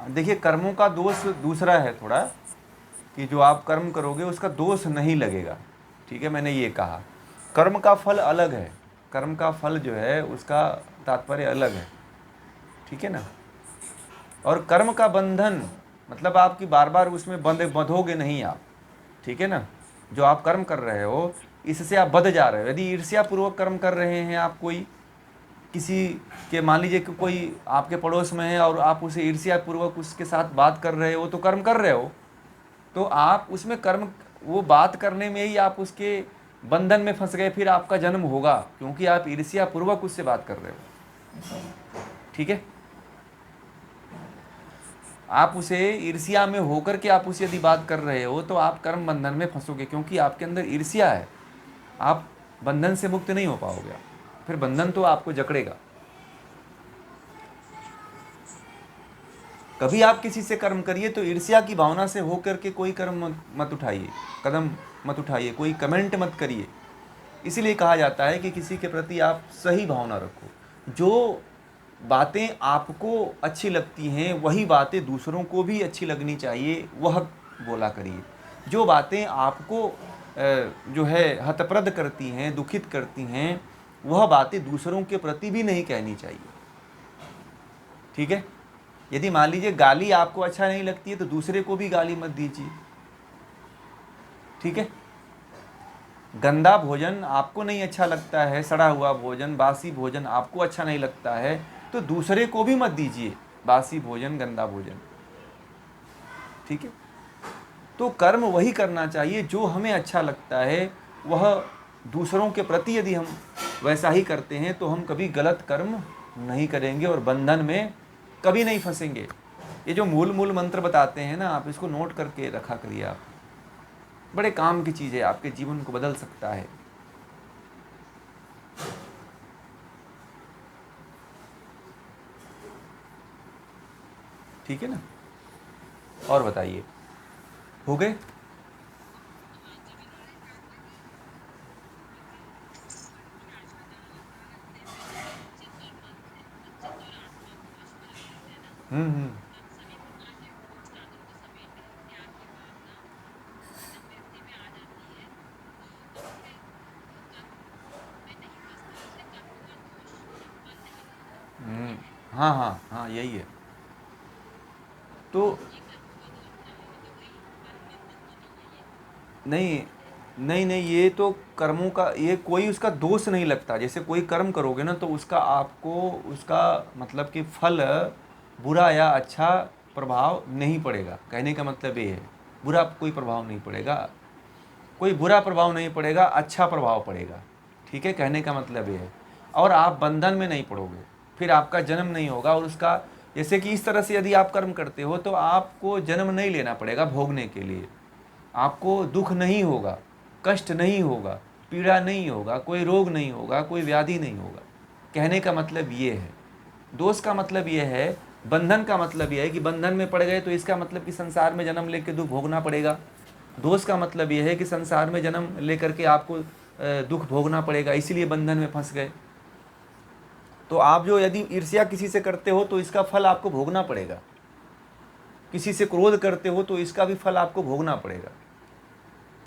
देखिए कर्मों का दोष दूसरा है थोड़ा, कि जो आप कर्म करोगे उसका दोष नहीं लगेगा। ठीक है, मैंने ये कहा कर्म का फल अलग है, कर्म का फल जो है उसका तात्पर्य अलग है। ठीक है ना। और कर्म का बंधन मतलब आपकी बार बार उसमें बंधोगे नहीं आप। ठीक है ना। जो आप कर्म कर रहे हो इससे आप बंध जा रहे हो। यदि ईर्ष्या पूर्वक कर्म कर रहे हैं आप, कोई किसी के, मान लीजिए कि कोई आपके पड़ोस में है और आप उसे ईर्ष्या पूर्वक उसके साथ बात कर रहे हो, तो कर्म कर रहे हो, तो आप उसमें कर्म, वो बात करने में ही आप उसके बंधन में फंस गए, फिर आपका जन्म होगा, क्योंकि आप ईर्ष्या पूर्वक उससे बात कर रहे हो। ठीक है। आप उसे ईर्ष्या में होकर के आप उसे यदि बात कर रहे हो तो आप कर्म बंधन में फंसोगे, क्योंकि आपके अंदर ईर्ष्या है। आप बंधन से मुक्त नहीं हो पाओगे, फिर बंधन तो आपको जकड़ेगा। कभी आप किसी से कर्म करिए तो ईर्ष्या की भावना से होकर के कोई कर्म मत उठाइए, कदम मत उठाइए, कोई कमेंट मत करिए। इसीलिए कहा जाता है कि किसी के प्रति आप सही भावना रखो। जो बातें आपको अच्छी लगती हैं वही बातें दूसरों को भी अच्छी लगनी चाहिए, वह बोला करिए। जो बातें आपको जो है हतप्रद करती हैं, दुखित करती हैं, वह बातें दूसरों के प्रति भी नहीं कहनी चाहिए। ठीक है। यदि मान लीजिए गाली आपको अच्छा नहीं लगती है तो दूसरे को भी गाली मत दीजिए। ठीक है। गंदा भोजन आपको नहीं अच्छा लगता है, सड़ा हुआ भोजन, बासी भोजन आपको अच्छा नहीं लगता है, तो दूसरे को भी मत दीजिए बासी भोजन, गंदा भोजन। ठीक है। तो कर्म वही करना चाहिए जो हमें अच्छा लगता है, वह दूसरों के प्रति यदि हम वैसा ही करते हैं तो हम कभी गलत कर्म नहीं करेंगे और बंधन में कभी नहीं फंसेंगे। ये जो मूल मूल मंत्र बताते हैं ना, आप इसको नोट करके रखा करिए। आप बड़े काम की चीज़ है, आपके जीवन को बदल सकता है। ठीक है ना। और बताइए, हो गए? हम्म। हाँ हाँ हाँ, यही है। तो नहीं नहीं नहीं, ये तो कर्मों का, ये कोई उसका दोष नहीं लगता। जैसे कोई कर्म करोगे ना तो उसका आपको, उसका मतलब कि फल बुरा या अच्छा प्रभाव नहीं पड़ेगा। कहने का मतलब ये है, बुरा कोई प्रभाव नहीं पड़ेगा, कोई बुरा प्रभाव नहीं पड़ेगा, अच्छा प्रभाव पड़ेगा। ठीक है, कहने का मतलब ये है। और आप बंधन में नहीं पड़ोगे, फिर आपका जन्म नहीं होगा। और उसका, जैसे कि इस तरह से यदि आप कर्म करते हो तो आपको जन्म नहीं लेना पड़ेगा भोगने के लिए। आपको दुख नहीं होगा, कष्ट नहीं होगा, पीड़ा नहीं होगा, कोई रोग नहीं होगा, कोई व्याधि नहीं होगा। कहने का मतलब ये है। दोष का मतलब ये है, बंधन का मतलब ये है कि बंधन में पड़ गए तो इसका मतलब कि संसार में जन्म लेकर दुख भोगना पड़ेगा। दोष का मतलब ये है कि संसार में जन्म लेकर के आपको दुख भोगना पड़ेगा, इसीलिए बंधन में फंस गए। तो आप जो यदि ईर्ष्या किसी से करते हो तो इसका फल आपको भोगना पड़ेगा। किसी से क्रोध करते हो तो इसका भी फल आपको भोगना पड़ेगा।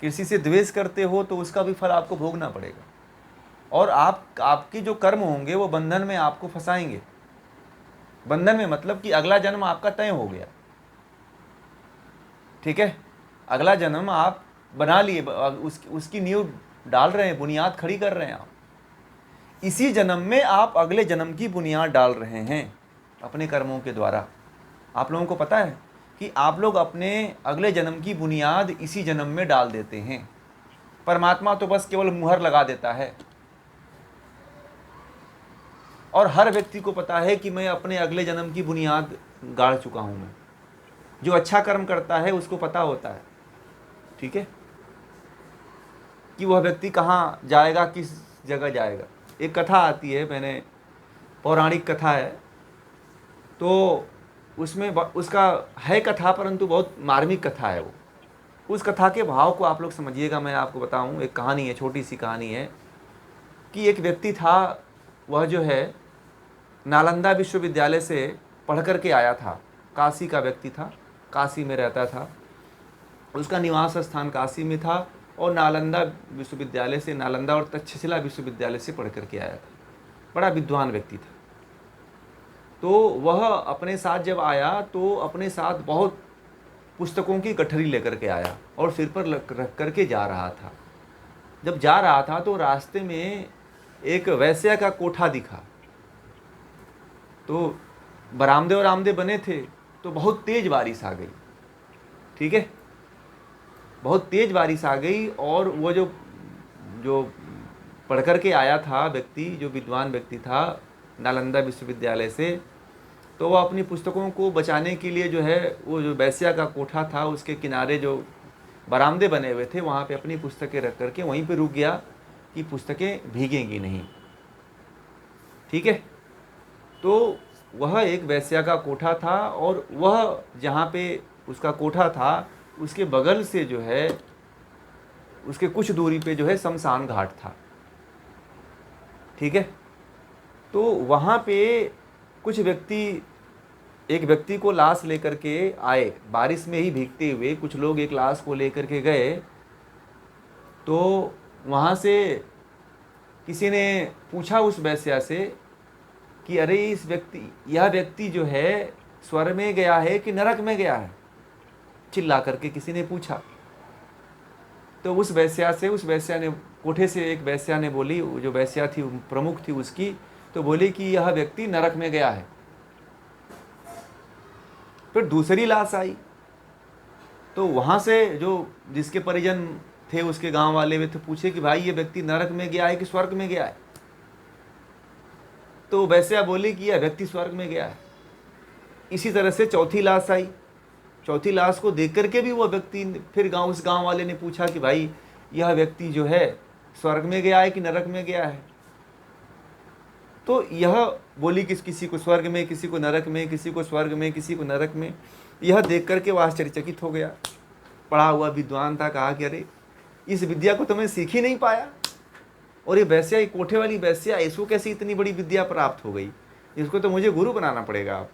किसी से द्वेष करते हो तो उसका भी फल आपको भोगना पड़ेगा। और आपके जो कर्म होंगे वो बंधन में आपको फंसाएंगे। बंधन में मतलब कि अगला जन्म आपका तय हो गया। ठीक है। अगला जन्म आप बना लिए, उसकी नींव डाल रहे हैं, बुनियाद खड़ी कर रहे हैं आप। इसी जन्म में आप अगले जन्म की बुनियाद डाल रहे हैं अपने कर्मों के द्वारा। आप लोगों को पता है कि आप लोग अपने अगले जन्म की बुनियाद इसी जन्म में डाल देते हैं। परमात्मा तो बस केवल मुहर लगा देता है। और हर व्यक्ति को पता है कि मैं अपने अगले जन्म की बुनियाद गाड़ चुका हूं। मैं, जो अच्छा कर्म करता है उसको पता होता है। ठीक है, कि वह व्यक्ति कहाँ जाएगा, किस जगह जाएगा। एक कथा आती है, मैंने, पौराणिक कथा है, तो उसमें उसका है कथा, परंतु बहुत मार्मिक कथा है वो। उस कथा के भाव को आप लोग समझिएगा। मैं आपको बताऊं, एक कहानी है, छोटी सी कहानी है, कि एक व्यक्ति था, वह जो है नालंदा विश्वविद्यालय से पढ़ कर के आया था। काशी का व्यक्ति था, काशी में रहता था, उसका निवास स्थान काशी में था और नालंदा विश्वविद्यालय से, नालंदा और तक्षशिला विश्वविद्यालय से पढ़ करके आया था, बड़ा विद्वान व्यक्ति था। तो वह अपने साथ जब आया तो अपने साथ बहुत पुस्तकों की गठरी लेकर के आया और सिर पर रख करके जा रहा था। जब जा रहा था तो रास्ते में एक वैश्या का कोठा दिखा, तो बरामदे और आमदे बने थे, तो बहुत तेज बारिश आ गई। ठीक है, बहुत तेज बारिश आ गई और वो जो जो पढ़ कर के आया था व्यक्ति, जो विद्वान व्यक्ति था नालंदा विश्वविद्यालय से, तो वह अपनी पुस्तकों को बचाने के लिए जो है वो जो वैश्या का कोठा था उसके किनारे जो बरामदे बने हुए थे वहाँ पे अपनी पुस्तकें रख करके वहीं पे रुक गया कि पुस्तकें भीगेंगी नहीं। ठीक है, तो वह एक वैश्या का कोठा था और वह जहाँ पे उसका कोठा था उसके बगल से जो है उसके कुछ दूरी पे जो है शमशान घाट था। ठीक है, तो वहाँ पे कुछ व्यक्ति, एक व्यक्ति को लाश लेकर के आए, बारिश में ही भीगते हुए कुछ लोग एक लाश को लेकर के गए। तो वहाँ से किसी ने पूछा उस वैश्या से कि अरे यह व्यक्ति जो है स्वर्ग में गया है कि नरक में गया है, चिल्ला करके किसी ने पूछा। तो उस वैश्या ने, कोठे से एक वैश्या ने बोली, जो वैश्या थी प्रमुख थी उसकी, तो बोली कि यह व्यक्ति नरक में गया है। फिर दूसरी लाश आई, तो वहाँ से जो जिसके परिजन थे उसके गांव वाले वे थे, पूछे कि भाई ये व्यक्ति नरक में गया है कि स्वर्ग में गया है? तो वैश्या बोली कि यह व्यक्ति स्वर्ग में गया है। इसी तरह से चौथी लाश आई, चौथी लाश को देख करके भी वह व्यक्ति, फिर उस गांव वाले ने पूछा कि भाई यह व्यक्ति जो है स्वर्ग में गया है कि नरक में गया है? तो यह बोली कि किसी को स्वर्ग में, किसी को नरक में, किसी को स्वर्ग में, किसी को नरक में। यह देख करके वह आश्चर्यचकित हो गया, पढ़ा हुआ विद्वान था, कहा कि अरे इस विद्या को तो मैं सीख ही नहीं पाया, और ये वैश्या, ये कोठे वाली वैश्या, इसको कैसे इतनी बड़ी विद्या प्राप्त हो गई? इसको तो मुझे गुरु बनाना पड़ेगा आप।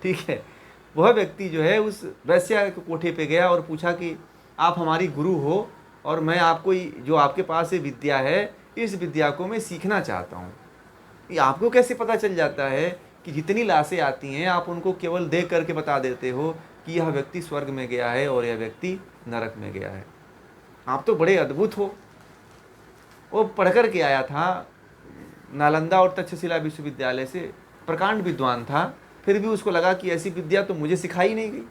ठीक है, वह व्यक्ति जो है उस वैश्या के कोठे पे गया और पूछा कि आप हमारी गुरु हो और मैं आपको जो आपके पास ये विद्या है, इस विद्या को मैं सीखना चाहता हूँ। ये आपको कैसे पता चल जाता है कि जितनी लाशें आती हैं आप उनको केवल देख करके बता देते हो कि यह व्यक्ति स्वर्ग में गया है और यह व्यक्ति नरक में गया है? आप तो बड़े अद्भुत हो। वो पढ़ कर के आया था नालंदा और तक्षशिला विश्वविद्यालय से, प्रकांड विद्वान था, फिर भी उसको लगा कि ऐसी विद्या तो मुझे सिखाई नहीं गई।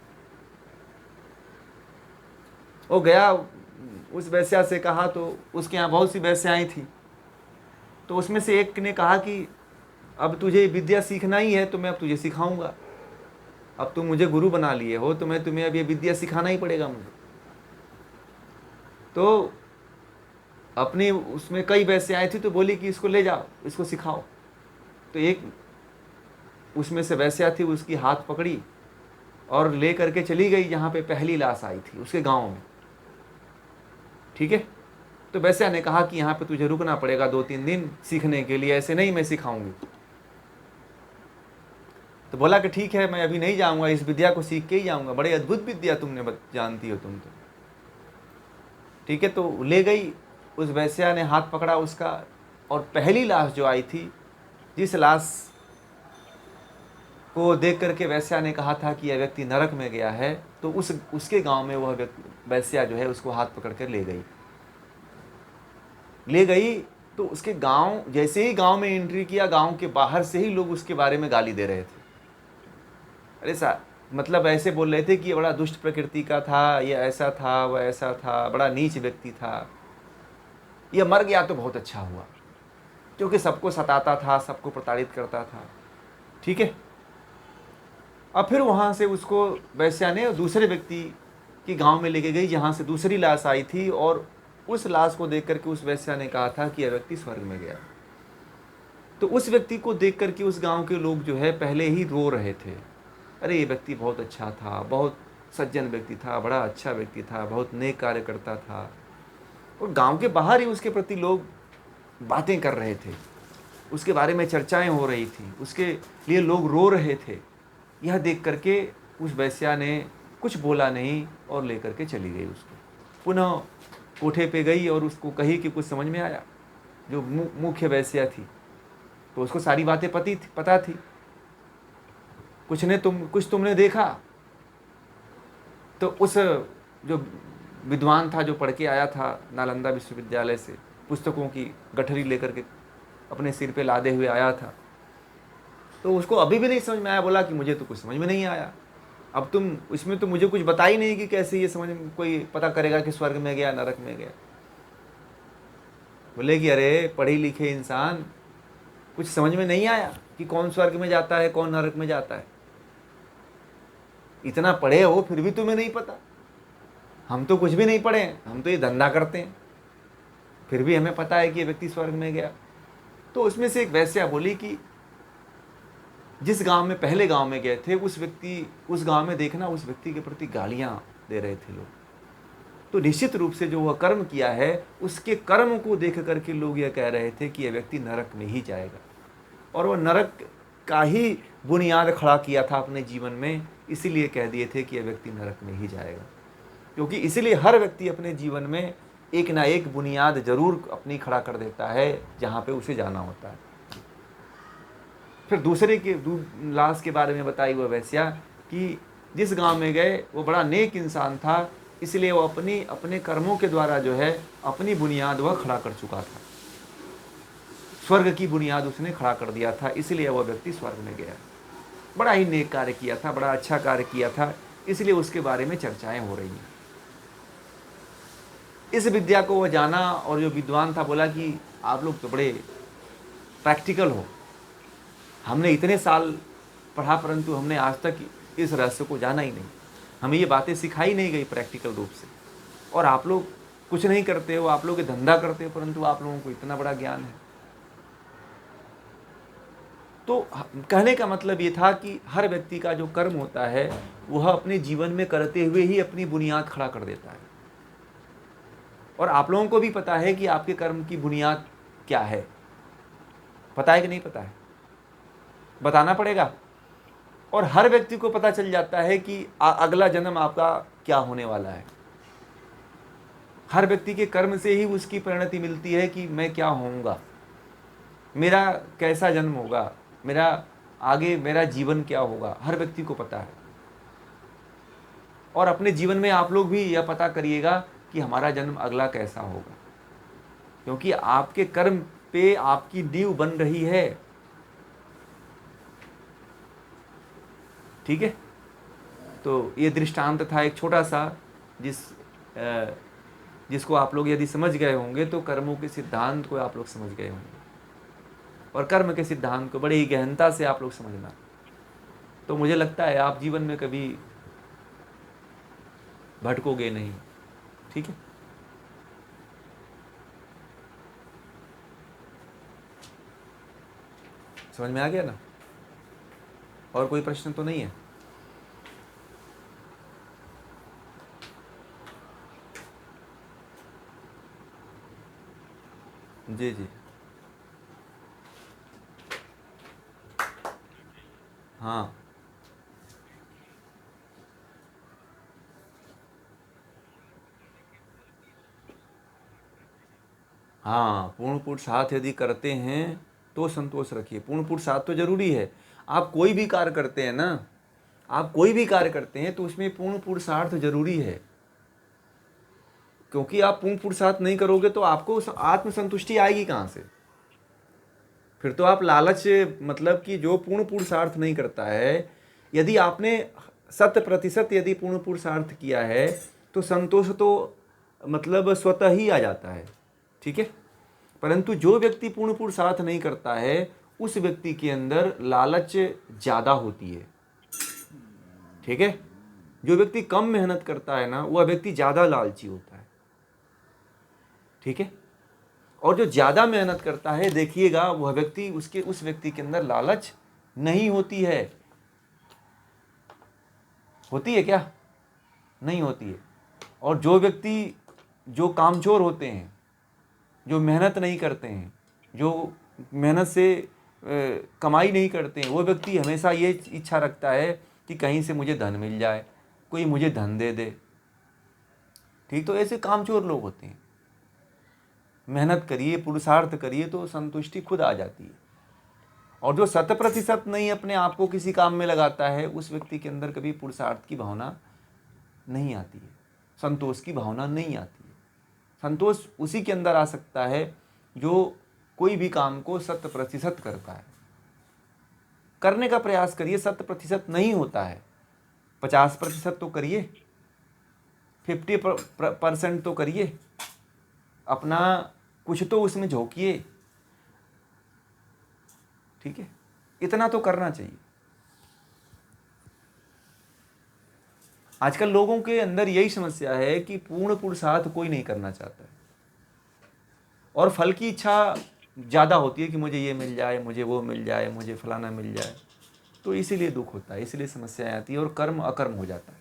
वो गया उस वैश्या से कहा, तो उसके यहाँ बहुत सी वैश्याएं थी, तो उसमें से एक ने कहा कि अब तुझे विद्या सीखना ही है तो मैं अब तुझे सिखाऊंगा, अब तुम मुझे गुरु बना लिए हो तो मैं तुम्हें अब ये विद्या सिखाना ही पड़ेगा मुझे। तो अपनी उसमें कई वैश्याएं थी, तो बोली कि इसको ले जाओ, इसको सिखाओ। तो एक उसमें से वैश्या थी, उसकी हाथ पकड़ी और ले करके चली गई जहाँ पे पहली लाश आई थी, उसके गांव में। ठीक है, तो वैश्या ने कहा कि यहाँ पे तुझे रुकना पड़ेगा 2-3 दिन सीखने के लिए, ऐसे नहीं मैं सिखाऊंगी। तो बोला कि ठीक है, मैं अभी नहीं जाऊंगा, इस विद्या को सीख के ही जाऊंगा, बड़े अद्भुत विद्या तुमने जानती हो तुम तो। ठीक है, तो ले गई, उस वैश्या ने हाथ पकड़ा उसका, और पहली लाश जो आई थी, जिस लाश को देख करके वैश्या ने कहा था कि यह व्यक्ति नरक में गया है, तो उसके गांव में वह वैश्या जो है उसको हाथ पकड़ कर ले गई। तो उसके गांव, जैसे ही गांव में एंट्री किया, गांव के बाहर से ही लोग उसके बारे में गाली दे रहे थे। अरे मतलब ऐसे बोल रहे थे कि ये बड़ा दुष्ट प्रकृति का था, ये ऐसा था, वह ऐसा था, बड़ा नीच व्यक्ति था, यह मर गया तो बहुत अच्छा हुआ, क्योंकि सबको सताता था, सबको प्रताड़ित करता था। ठीक है, अब फिर वहाँ से उसको वैश्या ने दूसरे व्यक्ति के गांव में लेके गई जहाँ से दूसरी लाश आई थी, और उस लाश को देख करके उस वैश्या ने कहा था कि यह व्यक्ति स्वर्ग में गया। तो उस व्यक्ति को देख करके उस गांव के लोग जो है पहले ही रो रहे थे, अरे ये व्यक्ति बहुत अच्छा था, बहुत सज्जन व्यक्ति था, बड़ा अच्छा व्यक्ति था, बहुत नेक कार्य करता था। और गांव के बाहर ही उसके प्रति लोग बातें कर रहे थे, उसके बारे में चर्चाएं हो रही थी, उसके लिए लोग रो रहे थे। यह देख करके उस वैश्या ने कुछ बोला नहीं और लेकर के चली गई उसको। पुनः कोठे पे गई और उसको कही कि कुछ समझ में आया। जो मुख्य वैश्या थी तो उसको सारी बातें पता थी। कुछ तुमने देखा? तो उस जो विद्वान था, जो पढ़ के आया था नालंदा विश्वविद्यालय से, पुस्तकों की गठरी लेकर के अपने सिर पे लादे हुए आया था, तो उसको अभी भी नहीं समझ में आया। बोला कि मुझे तो कुछ समझ में नहीं आया। अब तुम इसमें तो मुझे कुछ बता ही नहीं कि कैसे ये समझ में कोई पता करेगा कि स्वर्ग में गया नरक में गया। बोले कि अरे पढ़े लिखे इंसान, कुछ समझ में नहीं आया कि कौन स्वर्ग में जाता है कौन नरक में जाता है? इतना पढ़े हो फिर भी तुम्हें नहीं पता? हम तो कुछ भी नहीं पढ़े हैं, हम तो ये धंधा करते हैं, फिर भी हमें पता है कि ये व्यक्ति स्वर्ग में गया। तो उसमें से एक वैश्या बोली कि जिस गांव में पहले गांव में गए थे उस गांव में देखना उस व्यक्ति के प्रति गालियां दे रहे थे लोग। तो निश्चित रूप से जो वह कर्म किया है उसके कर्म को देख करके लोग यह कह रहे थे कि यह व्यक्ति नरक में ही जाएगा। और वह नरक का ही बुनियाद खड़ा किया था अपने जीवन में, इसीलिए कह दिए थे कि यह व्यक्ति नरक में ही जाएगा। क्योंकि इसलिए हर व्यक्ति अपने जीवन में एक ना एक बुनियाद जरूर अपनी खड़ा कर देता है जहाँ पे उसे जाना होता है। फिर दूसरे के लाश के बारे में बताई वह वैश्या कि जिस गांव में गए वो बड़ा नेक इंसान था, इसलिए वो अपने कर्मों के द्वारा जो है अपनी बुनियाद वह खड़ा कर चुका था। स्वर्ग की बुनियाद उसने खड़ा कर दिया था, इसलिए वह व्यक्ति स्वर्ग में गया। बड़ा ही नेक कार्य किया था, बड़ा अच्छा कार्य किया था, इसलिए उसके बारे में चर्चाएं हो रही हैं। इस विद्या को वह जाना और जो विद्वान था बोला कि आप लोग तो बड़े प्रैक्टिकल हो, हमने इतने साल पढ़ा परंतु हमने आज तक इस रहस्य को जाना ही नहीं, हमें ये बातें सिखाई नहीं गई प्रैक्टिकल रूप से, और आप लोग कुछ नहीं करते हो, आप लोग धंधा करते हो परंतु आप लोगों को इतना बड़ा ज्ञान है। तो कहने का मतलब ये था कि हर व्यक्ति का जो कर्म होता है वह अपने जीवन में करते हुए ही अपनी बुनियाद खड़ा कर देता है। और आप लोगों को भी पता है कि आपके कर्म की बुनियाद क्या है, पता है कि नहीं पता है? बताना पड़ेगा। और हर व्यक्ति को पता चल जाता है कि अगला जन्म आपका क्या होने वाला है। हर व्यक्ति के कर्म से ही उसकी परिणति मिलती है कि मैं क्या होऊंगा, मेरा कैसा जन्म होगा, मेरा जीवन क्या होगा, हर व्यक्ति को पता है। और अपने जीवन में आप लोग भी यह पता करिएगा कि हमारा जन्म अगला कैसा होगा, क्योंकि आपके कर्म पे आपकी नींव बन रही है। ठीक है? तो ये दृष्टांत था एक छोटा सा, जिसको आप लोग यदि समझ गए होंगे तो कर्मों के सिद्धांत को आप लोग समझ गए होंगे, और कर्म के सिद्धांत को बड़ी ही गहनता से आप लोग समझना। तो मुझे लगता है आप जीवन में कभी भटकोगे नहीं। ठीक है? समझ में आ गया ना? और कोई प्रश्न तो नहीं है? जी जी, हाँ हाँ, पूर्ण पुरुषार्थ यदि करते हैं तो संतोष रखिए। पूर्ण पुरुषार्थ तो जरूरी है। आप कोई भी कार्य करते हैं ना, आप कोई भी कार्य करते हैं तो उसमें पूर्ण पुरुषार्थ जरूरी है। क्योंकि आप पूर्ण पुरुषार्थ नहीं करोगे तो आपको आत्मसंतुष्टि आएगी कहाँ से? फिर तो आप लालच, मतलब कि जो पूर्ण पुरुषार्थ नहीं करता है, यदि आपने 100% यदि पूर्ण पुरुषार्थ किया है तो संतोष तो मतलब स्वतः ही आ जाता है। ठीक है? परंतु जो व्यक्ति पूर्ण पुरुषार्थ नहीं करता है उस व्यक्ति के अंदर लालच ज़्यादा होती है। ठीक है? जो व्यक्ति कम मेहनत करता है ना, वह व्यक्ति ज़्यादा लालची होता है। ठीक है? और जो ज़्यादा मेहनत करता है, देखिएगा वह व्यक्ति, उस व्यक्ति के अंदर लालच नहीं होती है। होती है क्या? नहीं होती है। और जो व्यक्ति जो कामचोर होते हैं, जो मेहनत नहीं करते हैं, जो मेहनत से कमाई नहीं करते हैं, वो व्यक्ति हमेशा ये इच्छा रखता है कि कहीं से मुझे धन मिल जाए, कोई मुझे धन दे दे। ठीक, तो ऐसे कामचोर लोग होते हैं। मेहनत करिए, पुरुषार्थ करिए तो संतुष्टि खुद आ जाती है। और जो 100% नहीं अपने आप को किसी काम में लगाता है, उस व्यक्ति के अंदर कभी पुरुषार्थ की भावना नहीं आती है, संतोष की भावना नहीं आती है। संतोष उसी के अंदर आ सकता है जो कोई भी काम को 100% करता है। करने का प्रयास करिए, 100% नहीं होता है, 50% तो करिए, 50% तो करिए, अपना कुछ तो उसमें झोंकिए। ठीक है, इतना तो करना चाहिए। आजकल लोगों के अंदर यही समस्या है कि पूर्ण पुरुषार्थ कोई नहीं करना चाहता है, और फल की इच्छा ज़्यादा होती है कि मुझे ये मिल जाए, मुझे वो मिल जाए, मुझे फलाना मिल जाए। तो इसीलिए दुख होता है, इसीलिए समस्याएं आती है और कर्म अकर्म हो जाता है।